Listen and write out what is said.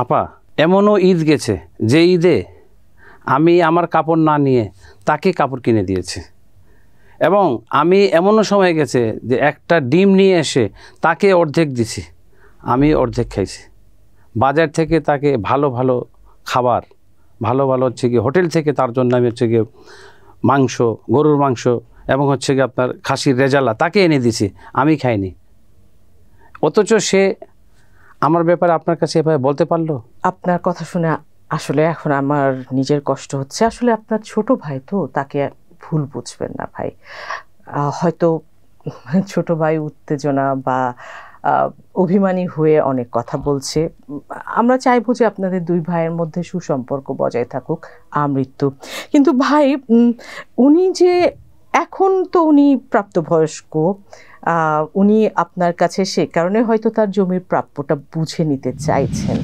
আপা, এমনও ঈদ গেছে যে ঈদে আমি আমার কাপড় না নিয়ে তাকে কাপড় কিনে দিয়েছি, এবং আমি এমনও সময় গেছে যে একটা ডিম নিয়ে এসে তাকে অর্ধেক দিছি, আমি অর্ধেক খাইছি। বাজার থেকে তাকে ভালো ভালো খাবার, ভালো ভালো হচ্ছে কি হোটেল থেকে তার জন্য আমি হচ্ছে গিয়ে মাংস, গরুর মাংস এবং হচ্ছে গিয়ে আপনার খাসির রেজালা তাকে এনে দিছি, আমি খাইনি। অথচ সে আমার ব্যাপারে আপনার কাছে এভাবে বলতে পারলো? আপনার কথা শুনে আসলে এখন আমার নিজের কষ্ট হচ্ছে। আসলে আপনার ছোট ভাই তো, তাকে ভুল বুঝবেন না ভাই। হয়তো ছোট ভাই উত্তেজনা বা অভিমানী হয়ে অনেক কথা বলছে। আমরা চাইবো যে আপনাদের দুই ভাইয়ের মধ্যে সুসম্পর্ক বজায় থাকুক আমৃত্যু। কিন্তু ভাই, উনি যে এখন তো উনি প্রাপ্তবয়স্ক, উনি আপনার কাছে সে কারণে হয়তো তার জমির প্রাপ্যটা বুঝে নিতে চাইছেন।